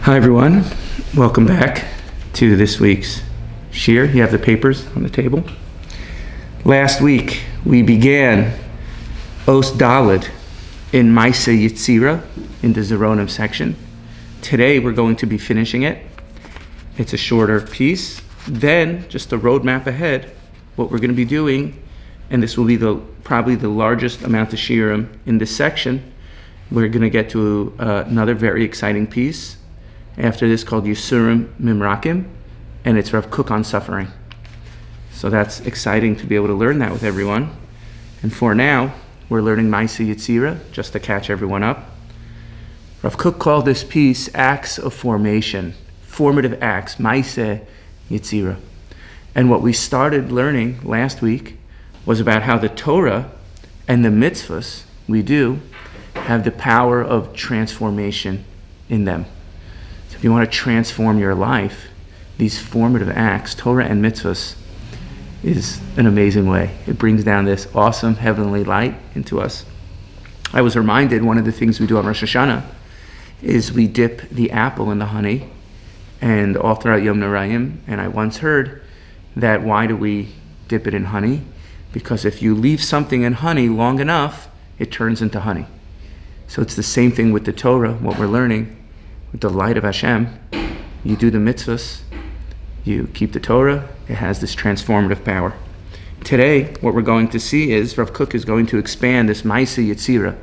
Hi everyone, welcome back to this week's shiur. You have the papers on the table. Last week we began Os Daled in Maisa Yitzira in the Zeronim section. Today we're going to be finishing it. It's a shorter piece. Then just a roadmap ahead, what we're going to be doing, and this will be probably the largest amount of shiurim in this section. We're going to get to another very exciting piece after this called Yisurim Mimrakim, and it's Rav Kook on suffering. So that's exciting to be able to learn that with everyone. And for now, we're learning Maisa Yitzira, just to catch everyone up. Rav Kook called this piece acts of formation, formative acts, Maisa Yitzira. And what we started learning last week was about how the Torah and the mitzvahs we do have the power of transformation in them. So if you want to transform your life, these formative acts, Torah and mitzvahs, is an amazing way. It brings down this awesome heavenly light into us. I was reminded one of the things we do on Rosh Hashanah is we dip the apple in the honey, and all throughout Yom Narayim. And I once heard that why do we dip it in honey? Because if you leave something in honey long enough, it turns into honey. So it's the same thing with the Torah, what we're learning. With the light of Hashem, you do the mitzvahs, you keep the Torah, it has this transformative power. Today, what we're going to see is Rav Kook is going to expand this Maisa Yitzira,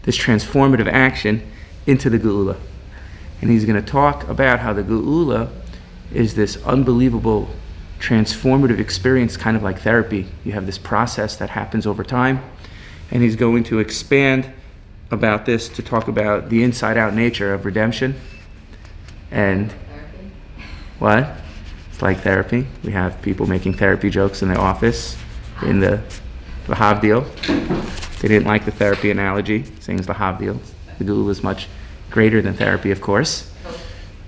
this transformative action, into the Geula. And he's going to talk about how the Geula is this unbelievable transformative experience, kind of like therapy. You have this process that happens over time, and he's going to expand about this to talk about the inside-out nature of redemption. And Therapy. What? It's like therapy. We have people making therapy jokes in the office, in the Havdil. They didn't like the therapy analogy, saying it's the Havdil. The Geula is much greater than therapy, of course.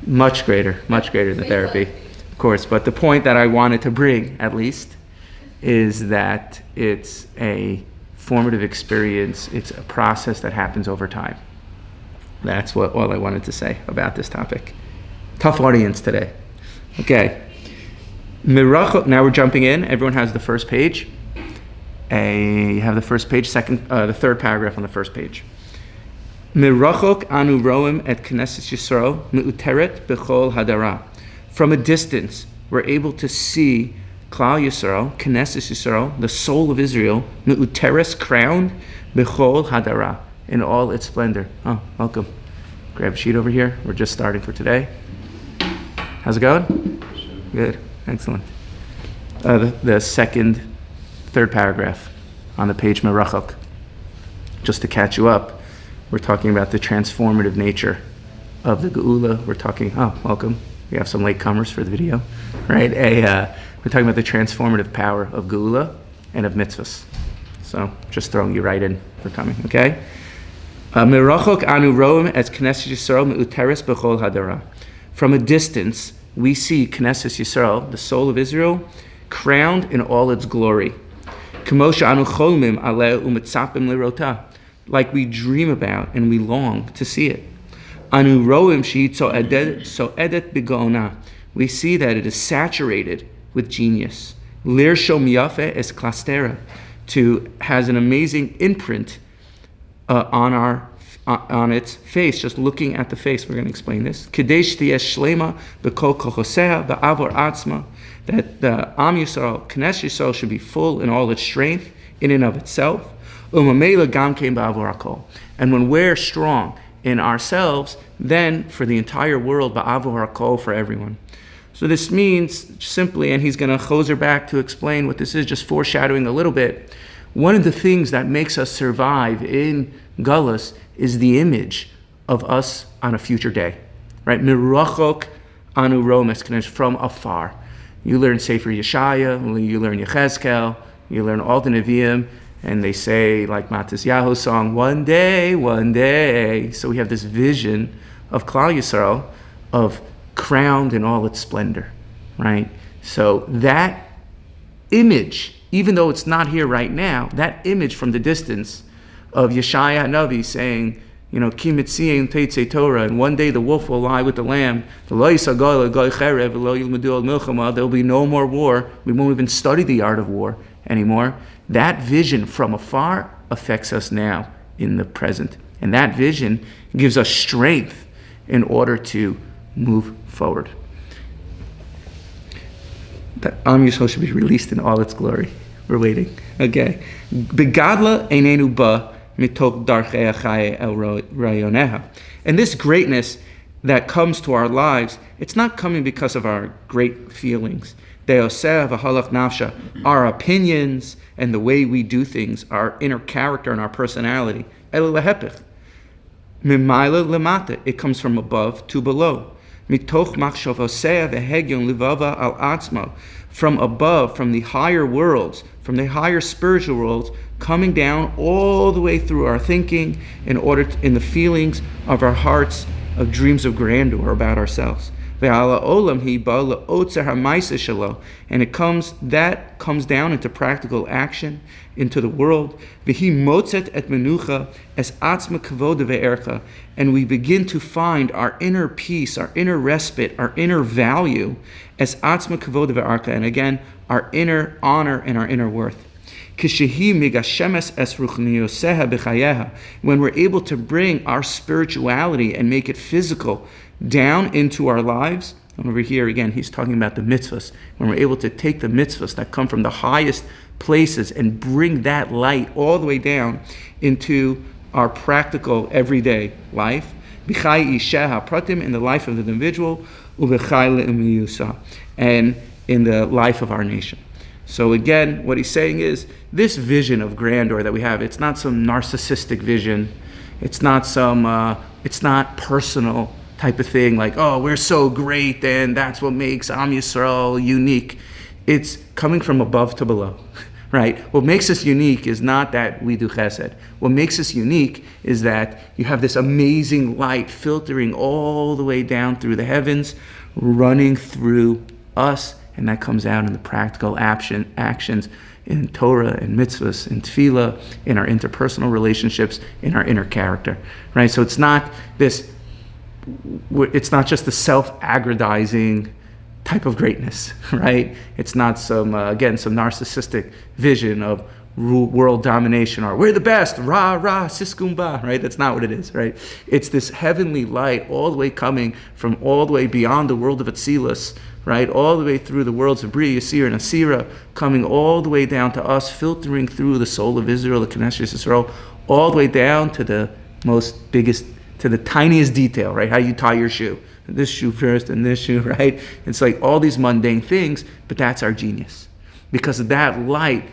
Much greater than therapy, of course. But the point that I wanted to bring, at least, is that it's a formative experience. It's a process that happens over time. That's all I wanted to say about this topic. Tough audience today. Okay. Now we're jumping in. Everyone has the first page. You have the first page, the third paragraph on the first page. Mirachok anu roim et Knesset Yisrael meuteret bechol hadara. From a distance, we're able to see Klal Yisrael, Knesset Yisrael, the soul of Israel, meuteres, crowned bechol hadara, in all its splendor. Oh, welcome. Grab a sheet over here. We're just starting for today. How's it going? Good. Excellent. The third paragraph on the page Merachok. Just to catch you up, we're talking about the transformative nature of the Geula. We're talking, welcome. We have some latecomers for the video, right? We're talking about the transformative power of Geula and of mitzvahs. So just throwing you right in for coming, okay? Merachok anu roim et Knesset Yisrael meuteres bechol hadara. From a distance, we see Knesset Yisrael, the soul of Israel, crowned in all its glory. K'moshe anu cholmim aleh u'mitzapim lirota, like we dream about and we long to see it. Anu roim she'it so'edet b'gaona, we see that it is saturated with genius. Lir shom yafe es klastera, has an amazing imprint on its face, just looking at the face. We're going to explain this. Kadesh tiyesh shlema b'kol kochosea ba'avor atzma, that the Am Yisrael, Knesset Yisrael, should be full in all its strength, in and of itself. Umamela gam kein ba'avor hakol, and when we're strong in ourselves, then for the entire world, ba'avor hakol, for everyone. So this means simply, and he's going to choser back to explain what this is, just foreshadowing a little bit. One of the things that makes us survive in Gullus is the image of us on a future day, right? Mirachok anu roim, from afar. You learn Sefer Yeshaya, you learn Yechezkel, you learn all the Nevi'im, and they say, like Matisyahu's song, one day, one day. So we have this vision of Klal Yisrael, of crowned in all its splendor, right? So that image, even though it's not here right now, that image from the distance of Yeshaya Navi saying, Ki mitzion teitzei Torah, and one day the wolf will lie with the lamb. There'll be no more war. We won't even study the art of war anymore. That vision from afar affects us now in the present. And that vision gives us strength in order to move forward. That Am Yisrael should be released in all its glory. We're waiting. Okay. Begadla einenu ba mitoch darchei achai el rayoneha. And this greatness that comes to our lives, it's not coming because of our great feelings. Deoseh v'halach nafsha, our opinions and the way we do things, our inner character and our personality. El lehepech. Mimaila lemata, it comes from above to below. Mitoch machshavoseh v'hegyon livava al atzmo, from above, from the higher worlds, from the higher spiritual worlds, coming down all the way through our thinking in the feelings of our hearts, of dreams of grandeur about ourselves. And it comes down into practical action, into the world. And we begin to find our inner peace, our inner respite, our inner value as atzma kavod ve'arka, and again, our inner honor and our inner worth. When we're able to bring our spirituality and make it physical down into our lives, and over here again he's talking about the mitzvahs, when we're able to take the mitzvahs that come from the highest places and bring that light all the way down into our practical everyday life, in the life of the individual, and in the life of our nation. So again, what he's saying is, this vision of grandeur that we have, it's not some narcissistic vision. It's not it's not personal type of thing like, oh, we're so great and that's what makes Am Yisrael unique. It's coming from above to below, right? What makes us unique is not that we do chesed. What makes us unique is that you have this amazing light filtering all the way down through the heavens, running through us, and that comes out in the practical actions in Torah, in mitzvahs, in tefillah, in our interpersonal relationships, in our inner character, right? So it's not just the self-aggrandizing type of greatness, right? It's not some narcissistic vision of world domination, or we're the best, rah, rah, siskumba, right? That's not what it is, right? It's this heavenly light all the way coming from all the way beyond the world of Atzilus, right? All the way through the worlds of Bria, Yasir, and Asira, coming all the way down to us, filtering through the soul of Israel, the Knesset Yisrael, all the way down to the to the tiniest detail, right? How you tie your shoe. This shoe first and this shoe, right? It's like all these mundane things, but that's our genius. Because that light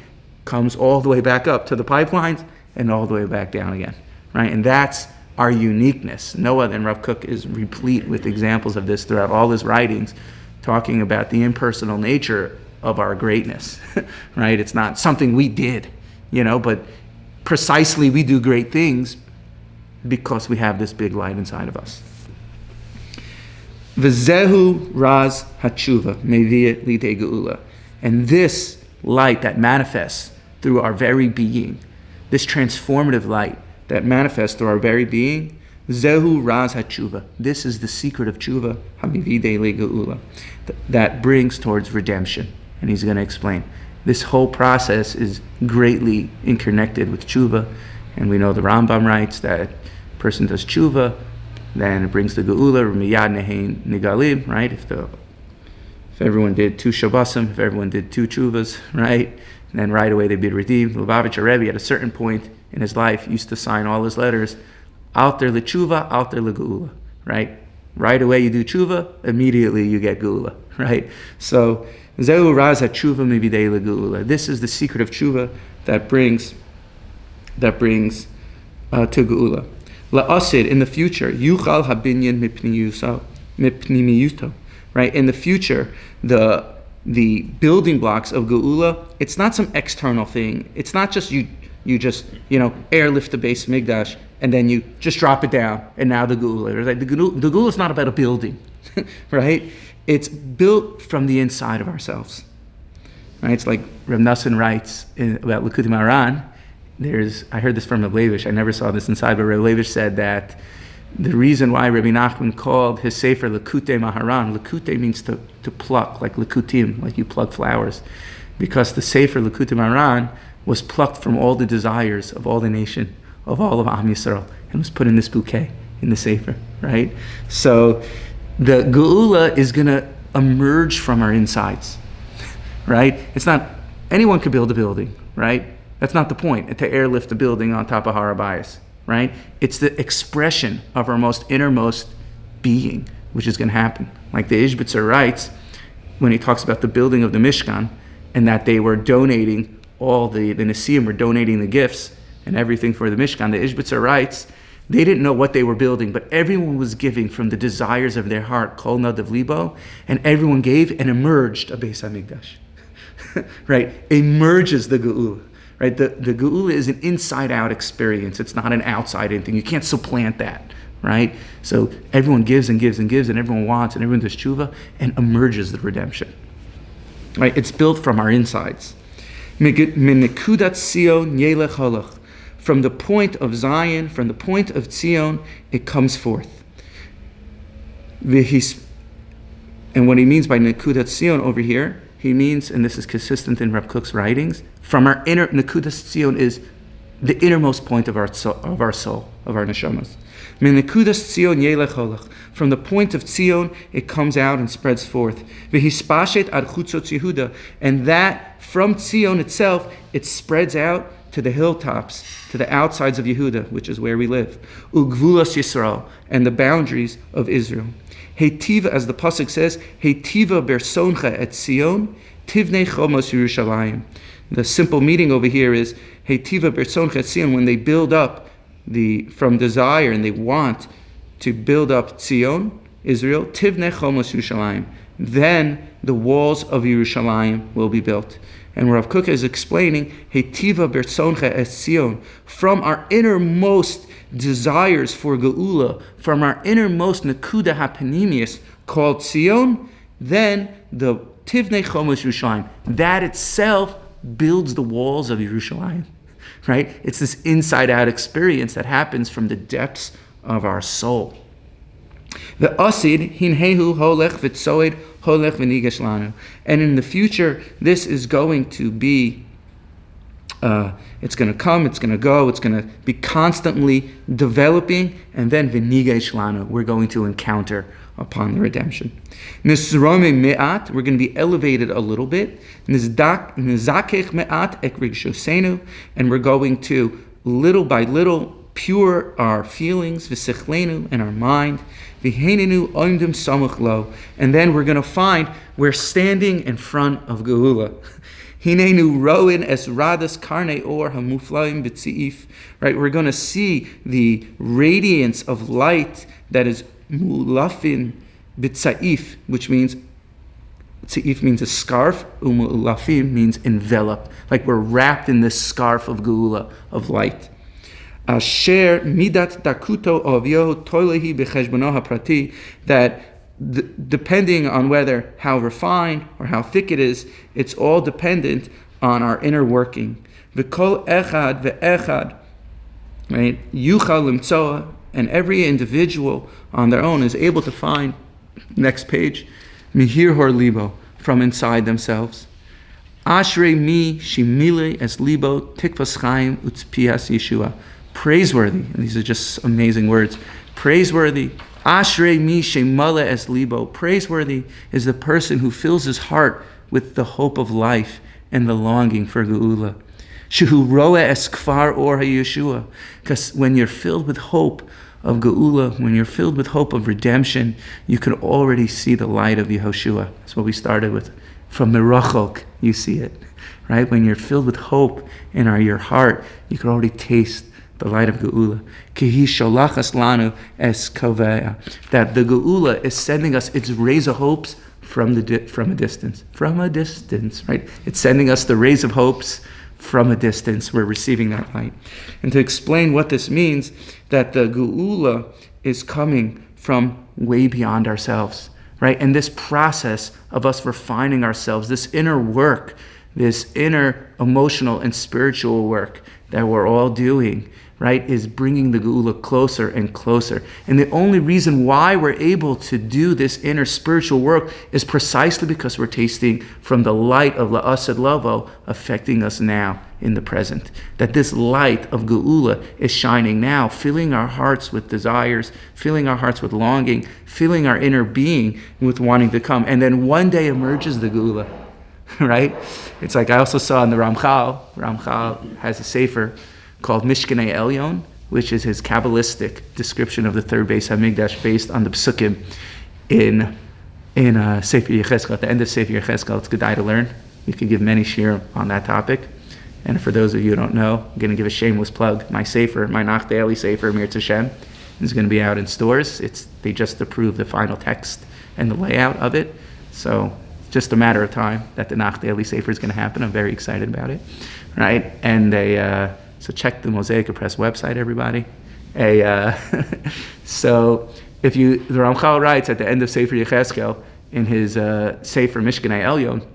comes all the way back up to the pipelines and all the way back down again, right? And that's our uniqueness. No other than Rav Kook is replete with examples of this throughout all his writings, talking about the impersonal nature of our greatness, right? It's not something we did, but precisely we do great things because we have this big light inside of us. V'zehu raz hatshuva meviyeh lidei geula. And this light that manifests through our very being, this transformative light that manifests through our very being, zehu raz hatshuva. This is the secret of tshuva, hamividei legeula, that brings towards redemption. And he's going to explain. This whole process is greatly interconnected with tshuva, and we know the Rambam writes that person does tshuva, then it brings the geula, miyad nehein nigalim, right? If everyone did 2 Shabbosim, if everyone did 2 tshuvas, right? And then right away they'd be redeemed. Lubavitcher Rebbe at a certain point in his life used to sign all his letters, alter l'tshuva, alter l'geula, right? Right away you do tshuva, immediately you get geula, right? So, zehu raz tshuva mividei l'geula. This is the secret of tshuva that brings to geula. La'asid, in the future, yuchal habinyan mipnimiyuto, right? In the future, the building blocks of geula, it's not some external thing. It's not just you just airlift the base Mikdash and then you just drop it down and now the geula. Right? The geula is not about a building, right? It's built from the inside of ourselves, right? It's like Rav Nassan writes about Likutei Moharan I heard this from Rav Levish. I never saw this inside, but Rav Levish said that the reason why Rabbi Nachman called his sefer Likutei Maharan, Likutei means to pluck, like Likutim, like you pluck flowers, because the sefer Likutei Maharan was plucked from all the desires of all the nation, of all of Am Yisrael, and was put in this bouquet, in the sefer, right? So the Geula is going to emerge from our insides, right? It's not, anyone could build a building, right? That's not the point, to airlift a building on top of Har HaBayis, right? It's the expression of our most innermost being, which is going to happen. Like the Ishbitzer writes, when he talks about the building of the Mishkan, and that they were donating the Nesiim were donating the gifts and everything for the Mishkan, the Ishbitzer writes, they didn't know what they were building, but everyone was giving from the desires of their heart, Kol Nadav Libo, and everyone gave and emerged a Beis HaMikdash. Right? Emerges the Geula. Right? The Geula is an inside-out experience. It's not an outside-in thing. You can't supplant that. Right? So everyone gives and gives and gives, and everyone wants, and everyone does tshuva, and emerges the redemption. Right? It's built from our insides. Min nekudat Zion yelech halach. From the point of Zion, from the point of Zion, it comes forth. And what he means by Nekudat Zion over here, he means, and this is consistent in Rav Kook's writings, from our inner, Nekudat Zion is the innermost point of our soul, of our neshamas. Min Nekudat Zion yelech holach. From the point of Zion, it comes out and spreads forth. V'hispashet ad chutzot Yehuda. And that, from Zion itself, it spreads out to the hilltops, to the outsides of Yehuda, which is where we live. Ugvulas Yisrael, and the boundaries of Israel. Heitiva, as the pasuk says, Heitiva bersoncha et Zion, tivnei chomos Yerushalayim. The simple meaning over here is Heitiva bersoncha et Zion, when they build up from desire and they want to build up Zion, Israel, tivnei chomos Yerushalayim. Then the walls of Yerushalayim will be built. And Rav Kook is explaining, Heitiva bersoncha es Zion, from our innermost desires for Geula, from our innermost Nekuda HaPanimius called Zion, then the Tivnei Chomos Yerushalayim, that itself builds the walls of Yerushalayim, right? It's this inside-out experience that happens from the depths of our soul. The asid hinhehu holech v'tzoed holech v'nigesh lanu. And in the future, this is going to be, it's going to come, it's going to go, it's going to be constantly developing, and then v'nigesh lanu, we're going to encounter upon the redemption. Nisrome me'at, we're going to be elevated a little bit. Nizakech me'at ek rigshosenu, and we're going to, little by little, pure our feelings, v'sichlenu, and our mind, v'heinenu oimdim samuch lo, and then we're going to find we're standing in front of Geula. Hinenu roin es radas karne or hamuflaim b'tziif, right? We're going to see the radiance of light that is mulafin b'tzaif, which means tziif means a scarf, umulafim means enveloped, like we're wrapped in this scarf of Geula, of light. Asher midat dakuto ovyo toilehi b'cheshbono haprati, that depending on whether how refined or how thick it is, it's all dependent on our inner working. V'kol echad ve'echad, right? Yuchal limtzoa, and every individual on their own is able to find, next page, mihir hor libo, from inside themselves. Ashrei mi shimile es libo tikvas chaim utzpias Yeshua. Praiseworthy, and these are just amazing words. Praiseworthy, Ashrei mi shemale es libo. Praiseworthy is the person who fills his heart with the hope of life and the longing for Geula. Shehu roa es kfar or Yeshua. Because when you're filled with hope of Geula, when you're filled with hope of redemption, you can already see the light of Yehoshua. That's what we started with. From Merachok, you see it, right? When you're filled with hope in your heart, you can already taste the light of Geula. Kihi sholachas lanu es kovea. That the Geula is sending us its rays of hopes from a distance. From a distance, right? It's sending us the rays of hopes from a distance. We're receiving that light. And to explain what this means, that the Geula is coming from way beyond ourselves, right? And this process of us refining ourselves, this inner work, this inner emotional and spiritual work that we're all doing, right, is bringing the Geula closer and closer. And the only reason why we're able to do this inner spiritual work is precisely because we're tasting from the light of La'asad Lavo affecting us now in the present. That this light of Geula is shining now, filling our hearts with desires, filling our hearts with longing, filling our inner being with wanting to come. And then one day emerges the Geula, right? It's like I also saw in the Ramchal has a sefer called Mishkanei Elyon, which is his Kabbalistic description of the third Beis HaMikdash based on the Psukim in Sefer Yechezkel. At the end of Sefer Yechezkel, it's Gedai to learn. We could give many shiur on that topic. And for those of you who don't know, I'm going to give a shameless plug. My sefer, my Nach Daily sefer, Mir Tzashem, is going to be out in stores. They just approved the final text and the layout of it. So it's just a matter of time that the Nach Daily sefer is going to happen. I'm very excited about it, right? And so check the Mosaic Press website, everybody. So the Ramchal writes at the end of Sefer Yechezkel in his Sefer Mishkanei Elyon,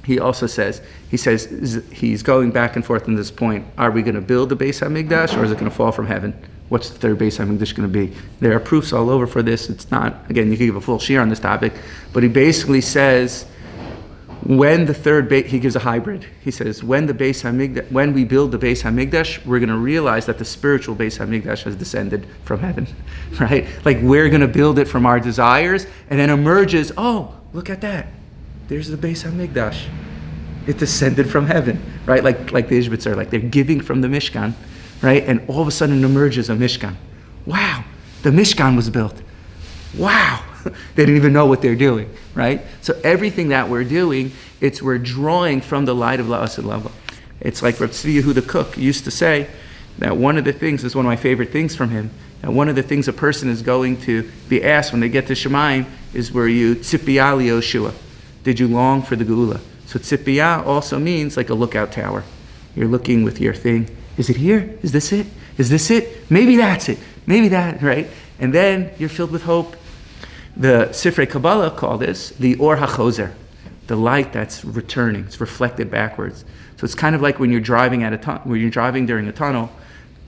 he also says, he's going back and forth on this point. Are we going to build the Beis HaMikdash or is it going to fall from heaven? What's the third Beis HaMikdash going to be? There are proofs all over for this. It's not, again, you can give a full shiur on this topic, but he basically says, when the third he gives a hybrid. He says, when we build the Beis HaMikdash, we're going to realize that the spiritual Beis HaMikdash has descended from heaven, right? Like we're going to build it from our desires, and then emerges, oh, look at that. There's the Beis HaMikdash. It descended from heaven, right? Like the Ishbitzer, like they're giving from the Mishkan, right? And all of a sudden emerges a Mishkan. Wow, the Mishkan was built. Wow. They didn't even know what they're doing, right? So everything that we're doing, we're drawing from the light of La'asad Lavo. It's like Rav Kook Cook used to say that one of the things, this is one of my favorite things from him, that one of the things a person is going to be asked when they get to Shemayim is were you tzipiyah liyoshua? Did you long for the Geula? So tzipiyah also means like a lookout tower. You're looking with your thing. Is it here? Is this it? Is this it? Maybe that's it. Maybe that, right? And then you're filled with hope. The Sifrei Kabbalah call this the Or HaChozer, the light that's returning. It's reflected backwards. So it's kind of like when you're driving when you're driving during a tunnel.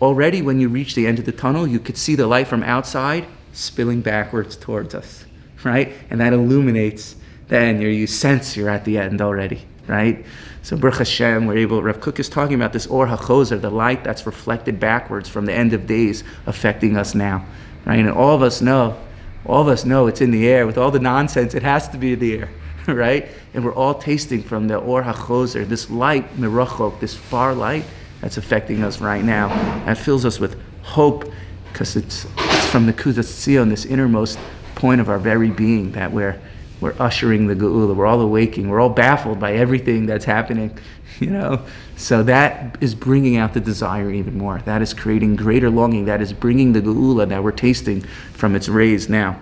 Already, when you reach the end of the tunnel, you could see the light from outside spilling backwards towards us, right? And that illuminates. Then you sense you're at the end already, right? So Baruch Hashem, Rav Kook is talking about this Or HaChozer, the light that's reflected backwards from the end of days affecting us now, right? And all of us know it's in the air. With all the nonsense, it has to be in the air, right? And we're all tasting from the Or HaChozer, this light, Mirachok, this far light that's affecting us right now. That fills us with hope because it's from the Kudas Tzion, this innermost point of our very being, that we're ushering the Geula. We're all awaking. We're all baffled by everything that's happening, So that is bringing out the desire even more. That is creating greater longing. That is bringing the Geula that we're tasting from its rays now.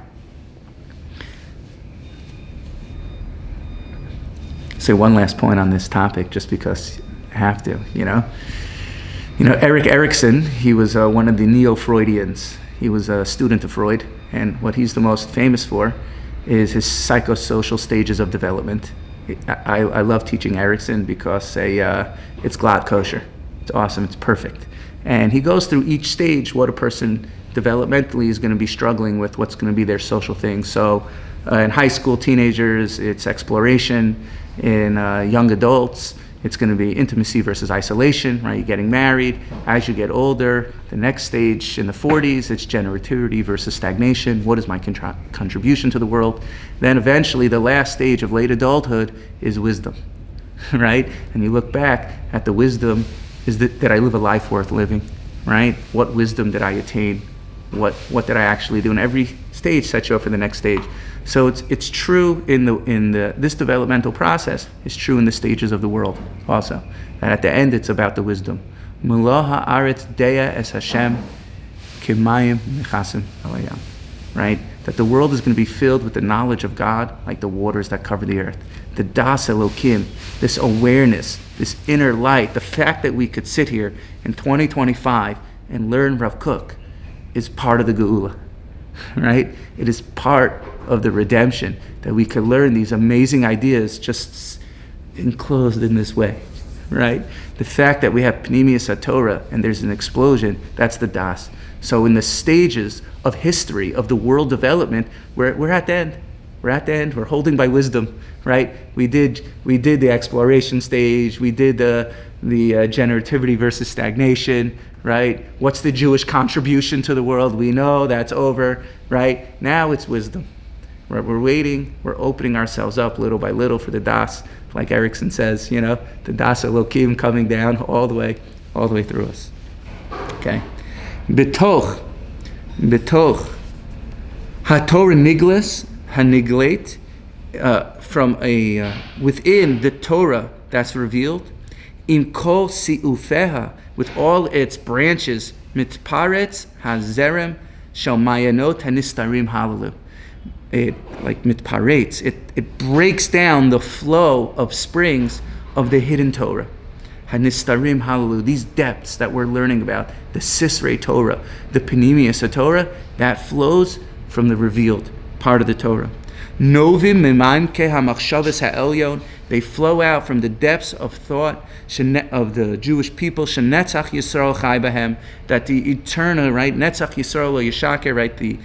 Say one last point on this topic, just because I have to, Erik Erikson, he was one of the neo-Freudians. He was a student of Freud, and what he's the most famous for is his psychosocial stages of development. I love teaching Erikson because it's glad kosher. It's awesome. It's perfect. And he goes through each stage what a person developmentally is going to be struggling with, what's going to be their social thing. So in high school, teenagers, it's exploration. In young adults, it's going to be intimacy versus isolation, right? You're getting married. As you get older, the next stage in the 40s, it's generativity versus stagnation. What is my contribution to the world? Then eventually, the last stage of late adulthood is wisdom, right? And you look back at the wisdom, did I live a life worth living, right? What wisdom did I attain? What did I actually do? And every stage sets you up for the next stage. So it's true in this developmental process. It's true in the stages of the world also. And at the end, it's about the wisdom. Mula haaretz dea es Hashem kimayim nechasim alayam. Right? That the world is going to be filled with the knowledge of God like the waters that cover the earth. The Daas Elokim, this awareness, this inner light, the fact that we could sit here in 2025 and learn Rav Kook is part of the Geula. Right? It is part of the redemption that we could learn these amazing ideas just enclosed in this way, right? The fact that we have Pnimius HaTorah and there's an explosion, that's the Daas. So in the stages of history, of the world development, we're at the end. We're at the end. We're holding by wisdom, right? We did the exploration stage. We did the generativity versus stagnation, right? What's the Jewish contribution to the world? We know that's over, right? Now it's wisdom. We're waiting. We're opening ourselves up little by little for the Daas, like Erickson says. The Daas Elokim coming down all the way through us. Okay, betoch haTorah niglas haniglate from within the Torah that's revealed, in kol si'ufeha, with all its branches, mitparetz hazerem shel mayanot hanistarim halalu. It like mitparetz, it breaks down the flow of springs of the hidden Torah. Hanistarim halalu, these depths that we're learning about, the Sisrei Torah, the Pnimius Torah, that flows from the revealed part of the Torah. Novim mimanke hamachshavas ha'elyon, they flow out from the depths of thought of the Jewish people. Shenetzach Yisrael chai bahem, that the eternal, right? Netzach Yisrael yishaker, right? The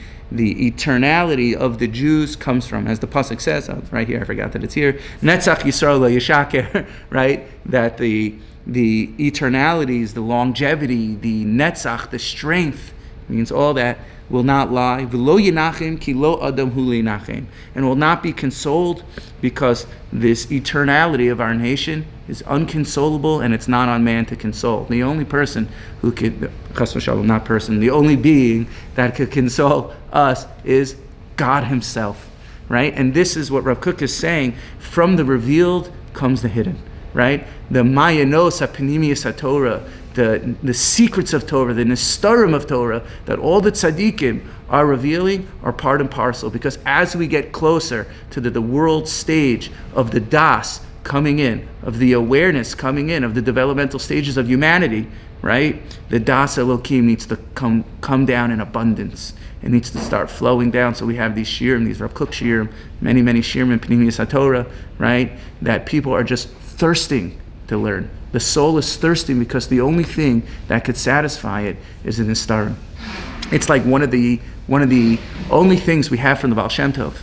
eternality of the Jews comes from, as the pasuk says, right here. I forgot that it's here. Netzach Yisrael yishaker, right? That the eternalities, the longevity, the netzach, the strength, means all that will not lie. V'lo yinachim ki lo adam hu linachim, and will not be consoled, because this eternality of our nation is unconsolable, and it's not on man to console. The only person who could, chas v'shalom, not person, the only being that could console us is God Himself, right? And this is what Rav Kook is saying. From the revealed comes the hidden, right? The mayanos ha'pnimius ha'Torah, the secrets of Torah, the nistarim of Torah, that all the tzaddikim are revealing, are part and parcel. Because as we get closer to the world stage of the Daas coming in, of the awareness coming in, of the developmental stages of humanity, right? The Daas Elokim needs to come down in abundance. It needs to start flowing down. So we have these shiurim, these Rav Kook shiurim, many shiurim in Pnimius HaTorah, right? That people are just thirsting to learn. The soul is thirsting because the only thing that could satisfy it is in the nistarim. It's like one of the only things we have from the Baal Shem Tov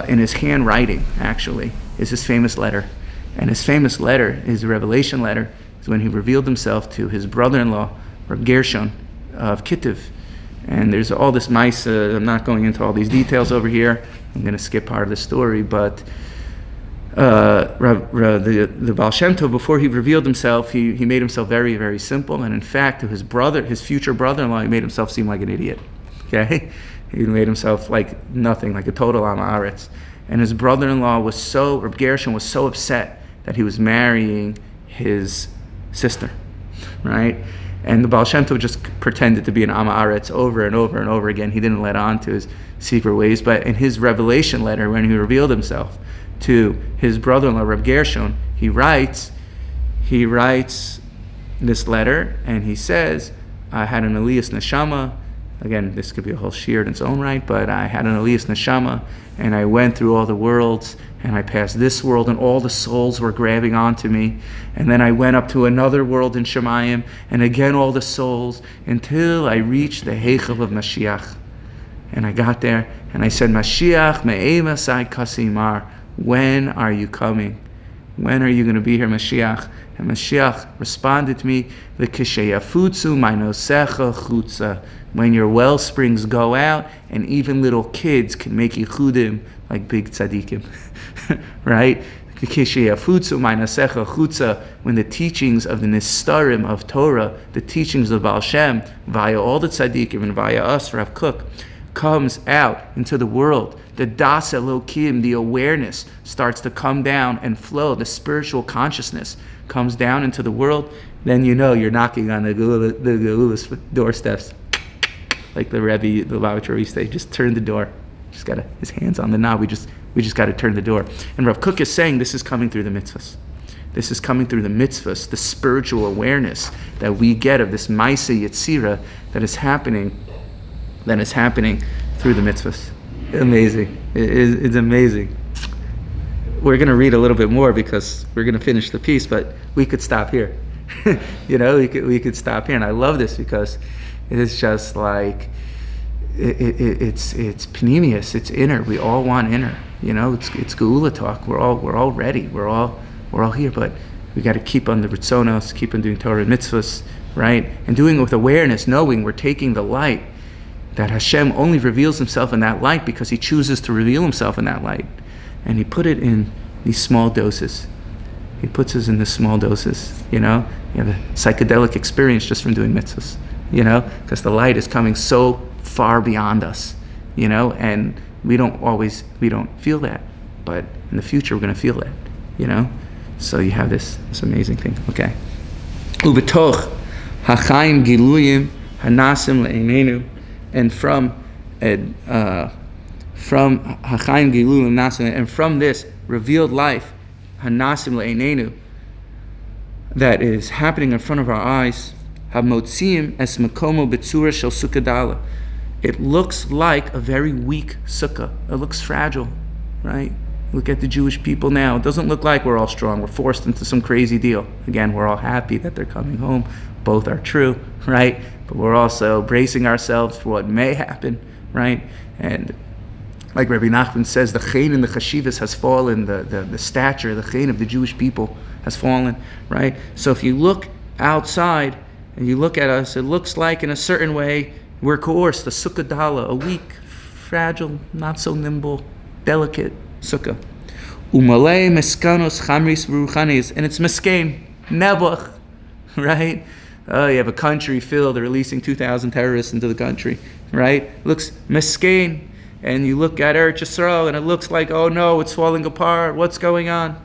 in his handwriting, actually, is his famous letter. And his famous letter, his revelation letter, is when he revealed himself to his brother-in-law, Reb Gershon of Kittiv. And there's all this mice. I'm not going into all these details over here. I'm going to skip part of the story, but the Baal Shem Tov, before he revealed himself, he made himself very, very simple. And in fact, to his future brother-in-law, he made himself seem like an idiot. Okay? He made himself like nothing, like a total am haaretz. And his brother-in-law Reb Gershon was so upset that he was marrying his sister, right? And the Baal Shem Tov just pretended to be an am haaretz over and over and over again. He didn't let on to his secret ways. But in his revelation letter, when he revealed himself to his brother-in-law, Reb Gershon, he writes this letter, and he says, I had an aliyas neshama. Again, this could be a whole shiur in its own right, but I had an aliyas neshama, and I went through all the worlds, and I passed this world, and all the souls were grabbing onto me. And then I went up to another world in Shemayim, and again all the souls, until I reached the Heichel of Mashiach. And I got there, and I said, Mashiach me'ema sai kasimar. When are you coming? When are you going to be here, Mashiach? And Mashiach responded to me, V'kishayafutsu ma'nosecha chutza. When your well springs go out, and even little kids can make yichudim like big tzaddikim, right? V'kishayafutsu ma'nosecha chutza. When the teachings of the nistarim of Torah, the teachings of Baal Shem, via all the tzaddikim and via us, Rav Kook, comes out into the world, the Daas Elokim, the awareness, starts to come down and flow. The spiritual consciousness comes down into the world. Then you know you're knocking on the Geula's doorsteps, like the Rebbe, the Lavater used to say, just turn the door. Just got his hands on the knob. We just got to turn the door. And Rav Kook is saying this is coming through the mitzvahs. This is coming through the mitzvahs, the spiritual awareness that we get of this Maaseh Yetzirah that is happening through the mitzvahs. Amazing. It's amazing. we're going to read a little bit more because we're going to finish the piece, but we could stop here. We could stop here. And I love this because it's just like, it's panemius, it's inner. We all want inner. It's Geula talk. We're all ready. We're all here, but we got to keep on the ritzonos, keep on doing Torah and mitzvahs, right? And doing it with awareness, knowing we're taking the light, that Hashem only reveals himself in that light because he chooses to reveal himself in that light. And he put it in these small doses. He puts us in the small doses, You have a psychedelic experience just from doing mitzvahs, because the light is coming so far beyond us, and we don't feel that. But in the future, we're going to feel that, So you have this amazing thing, okay. Ubetoch hachaim giluyim hanasim le'einenu, and from hachaim giluyim hanasim, and from this revealed life, hanasim le'einenu, that is happening in front of our eyes, hamotziim es makomo betzura shel sukkah. It looks like a very weak sukkah. It looks fragile, right? Look at the Jewish people now. It doesn't look like we're all strong. We're forced into some crazy deal. Again, we're all happy that they're coming home. Both are true, right? But we're also bracing ourselves for what may happen, right? And like Rabbi Nachman says, the chen in the chashivas has fallen, the stature, the chen of the Jewish people has fallen, right? So if you look outside and you look at us, it looks like in a certain way we're coerced, a sukkah dala, a weak, fragile, not so nimble, delicate sukkah. Umalei meskanos chamris v'ruchanis, and it's meskein, nebuch, right? Oh, you have a country filled, they're releasing 2,000 terrorists into the country, right? It looks meskein, and you look at Eretz Yisrael, and it looks like, oh no, it's falling apart, what's going on?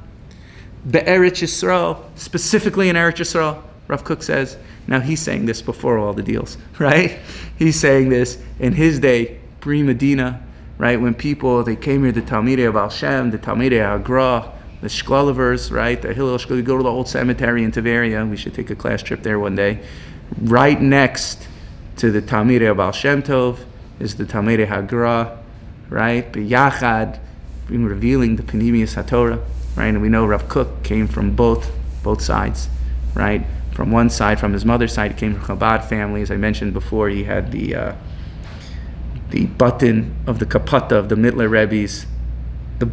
Be'eretz Yisrael, specifically in Eretz Yisrael, Rav Kook says, now he's saying this before all the deals, right? He's saying this in his day, pre-Medina, right? When people, they came here, the Talmidei Baal Shem, the Talmidei Hagra, the Shkolovers, right? The Hillel Shkol, you go to the old cemetery in Tiberia, we should take a class trip there one day. Right next to the Talmidei Baal Shem Tov is the Talmidei Hagra, right? B'yachad, revealing the Panemius HaTorah, right? And we know Rav Kook came from both sides, right? From one side, from his mother's side, he came from Chabad family. As I mentioned before, he had the button of the kapata of the Mittler Rebbe's, the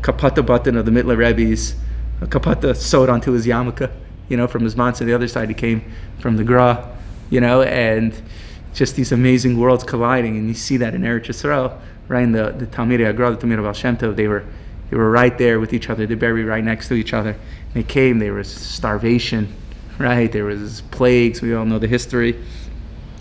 kapata button of the Mittler Rebbe's, a kapata sewed onto his yarmulke, from his mansa. The other side, he came from the Gra, and just these amazing worlds colliding. And you see that in Eretz Yisrael, right? In the Talmidei Hagra, the Talmidei Baal Shem Tov, they were right there with each other. They're buried right next to each other. They came, there was starvation, right? There was plagues. We all know the history,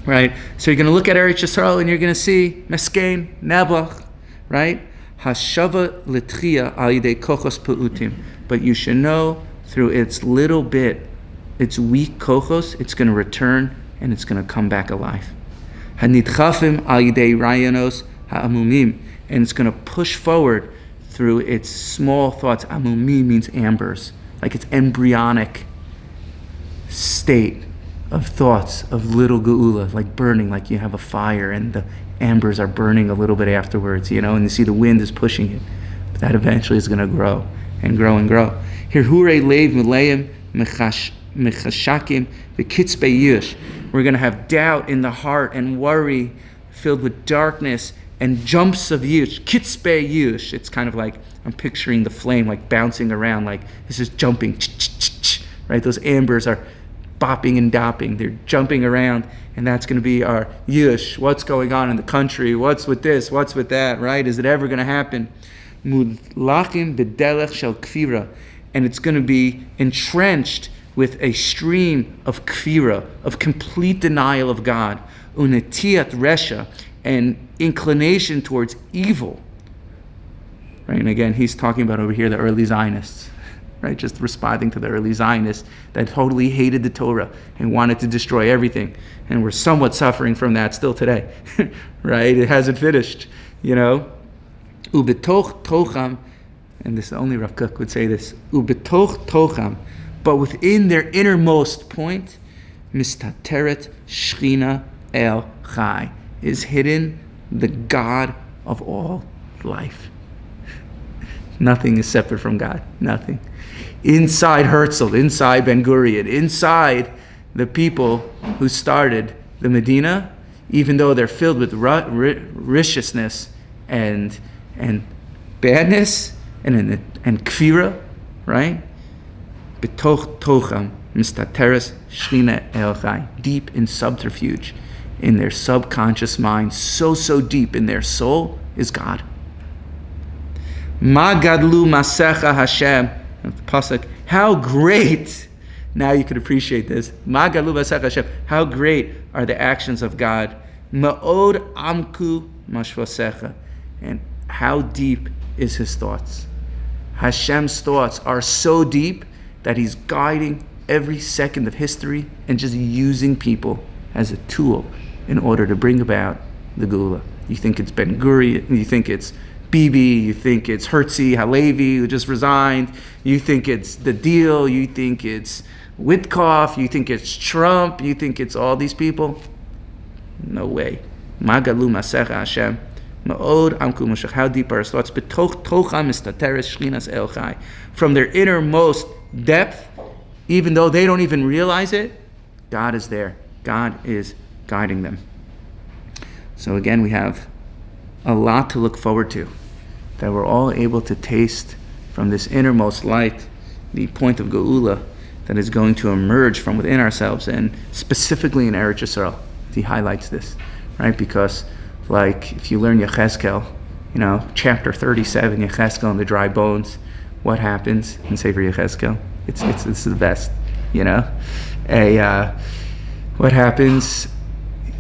right? So you're going to look at Eretz Yisrael and you're going to see meskein, nebuch, right? Hashava l'tchia al yidei kochos peutim. But you should know through its little bit, its weak kochos, it's going to return and it's going to come back alive. Hanidchafim al yidei rayanos ha'amumim. And it's going to push forward through its small thoughts. Amumim means ambers, like its embryonic state of thoughts of little geula, like burning, like you have a fire and the ambers are burning a little bit afterwards, and you see the wind is pushing it. But that eventually is going to grow and grow and grow. Hirhure leiv mileim mechashakim v'kitzbei yush. We're going to have doubt in the heart and worry filled with darkness and jumps of yush. Kitzbei yush. It's kind of like, I'm picturing the flame like bouncing around, like this is jumping, right? Those ambers are bopping and dopping. They're jumping around, and that's going to be our yush. What's going on in the country? What's with this? What's with that, right? Is it ever going to happen? Mudlachim b'delech shel kfira. And it's going to be entrenched with a stream of kfira, of complete denial of God, unetiyat resha, and inclination towards evil. Right? And again, he's talking about over here the early Zionists, right? Just responding to the early Zionists that totally hated the Torah and wanted to destroy everything. And we're somewhat suffering from that still today, right? It hasn't finished, Ubetoch tocham, and this only Rav Kook would say this, Ubetoch tocham, but within their innermost point, mistateret shchina el chai, is hidden the God of all life. Nothing is separate from God. Nothing. Inside Herzl, inside Ben Gurion, inside the people who started the Medina, even though they're filled with riciousness and badness and kfira, right? Betoch tocham mistateres shchina el chai, deep in subterfuge, in their subconscious mind, so deep in their soul is God. Ma gadlu masecha Hashem, pasuk. How great! Now you can appreciate this. Ma gadlu masecha Hashem. How great are the actions of God? Ma'od amku mashvasecha, and how deep is His thoughts? Hashem's thoughts are so deep that He's guiding every second of history and just using people as a tool in order to bring about the Geula. You think it's Ben Gurion, you think it's Bibi, you think it's Herzi Halevi who just resigned, you think it's the deal, you think it's Witkoff, you think it's Trump, you think it's all these people. No way. Magalu Masecha Hashem. Ma'od amku mashach. How deep are his thoughts? Betoch tocham mistateres shchinas el chai. From their innermost depth, even though they don't even realize it, God is there. God is guiding them. So again, we have a lot to look forward to, that we're all able to taste from this innermost light, the point of Geula that is going to emerge from within ourselves, and specifically in Eretz Yisrael. He highlights this, right? Because like if you learn Yechezkel, chapter 37, Yechezkel and the dry bones, what happens in Sefer Yechezkel? It's the best, what happens?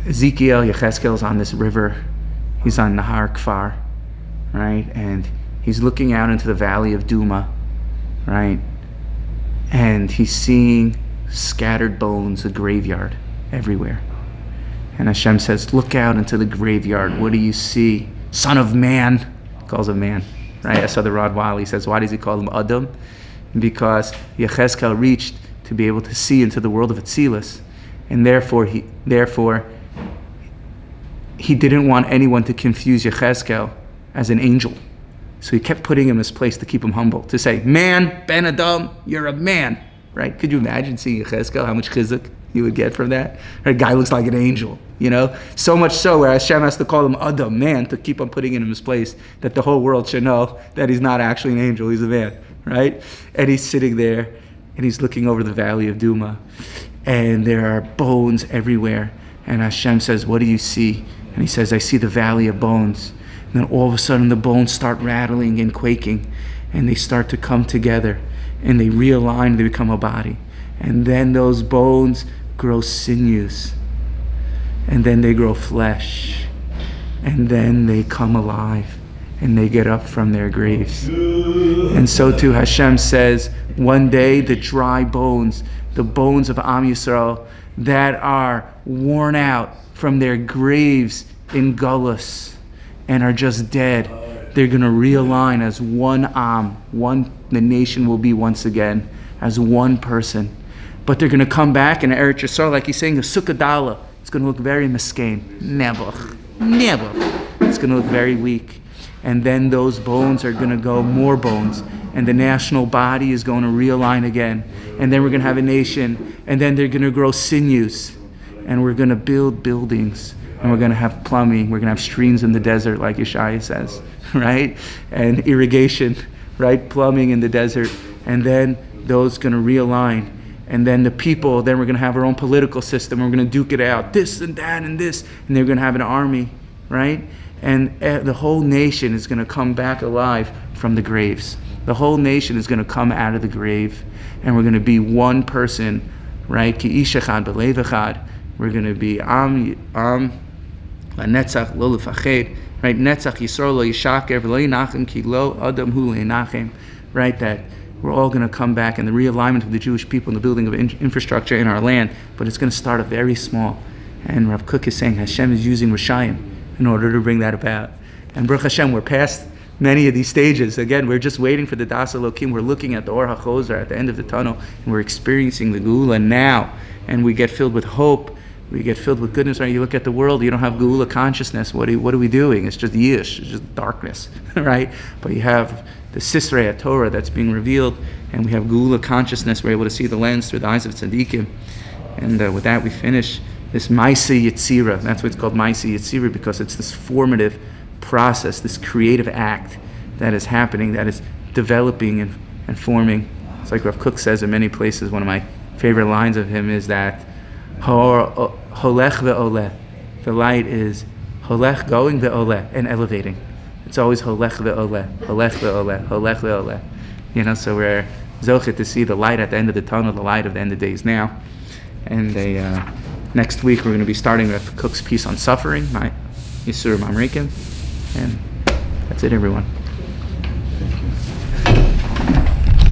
Ezekiel, Yechezkel's on this river. He's on Nahar Kfar, right? And he's looking out into the valley of Duma, right? And he's seeing scattered bones, a graveyard everywhere. And Hashem says, look out into the graveyard. What do you see? Son of man. Calls him man, right? I saw the Radwali. He says, why does he call him Adam? Because Yechezkel reached to be able to see into the world of Atzilus. And therefore he didn't want anyone to confuse Yechezkel as an angel. So he kept putting him in his place to keep him humble. To say, man, Ben Adam, you're a man, right? Could you imagine seeing Yechezkel, how much chizuk you would get from that? A guy looks like an angel, So much so where Hashem has to call him Adam, man, to keep on putting him in his place, that the whole world should know that he's not actually an angel, he's a man, right? And he's sitting there, and he's looking over the valley of Duma, and there are bones everywhere. And Hashem says, what do you see? And he says, I see the valley of bones. And then all of a sudden the bones start rattling and quaking, and they start to come together, and they realign, they become a body. And then those bones grow sinews, and then they grow flesh, and then they come alive, and they get up from their graves. And so too Hashem says, one day the dry bones, the bones of Am Yisrael that are worn out from their graves in Gullus and are just dead, they're going to realign as one Am, the nation will be once again as one person. But they're going to come back in Eretz Yisrael, like he's saying, a Sukkah. It's going to look very meskein. Never. It's going to look very weak. And then those bones are going to go more bones. And the national body is going to realign again. And then we're going to have a nation. And then they're going to grow sinews. And we're going to build buildings. And we're going to have plumbing. We're going to have streams in the desert, like Yeshaya says, right? And irrigation, right? Plumbing in the desert. And then those going to realign. And then the people, then we're going to have our own political system. We're going to duke it out, this and that and this. And they're going to have an army, right? And the whole nation is going to come back alive from the graves. The whole nation is going to come out of the grave. And we're going to be one person, right? Ki ish echad b'lev echad. We're going to be Am Netzach lo lefached, right? Netzach Yisrael lo yishaker v'lo yinachem ki lo adam hu le'inachem, right? That we're all going to come back in the realignment of the Jewish people and the building of infrastructure in our land, but it's going to start very small. And Rav Kook is saying Hashem is using Rishayim in order to bring that about. And Baruch Hashem, we're past many of these stages. Again, we're just waiting for the Daas Elokim. We're looking at the Or HaChozer at the end of the tunnel, and we're experiencing the Geula now, and we get filled with hope We get filled with goodness, right? You look at the world, you don't have Geula consciousness. What are we doing? It's just yish, it's just darkness, right? But you have the Sisrei Torah that's being revealed, and we have Geula consciousness. We're able to see the lens through the eyes of tzaddikim. And with that, we finish this Maaseh Yetzirah. That's why it's called Maaseh Yetzirah, because it's this formative process, this creative act that is happening, that is developing and forming. It's like Rav Kook says in many places. One of my favorite lines of him is that Holech ve'oleh. The light is Holech, going, ve'oleh, and elevating. It's always Holech ve'oleh, Holech ve'oleh, Holech ve'oleh. So we're zochet to see the light at the end of the tunnel. The light of the end of the day is now. And next week we're going to be starting Rav Kook's piece on suffering, my Yisur Mamrikin. And that's it, everyone.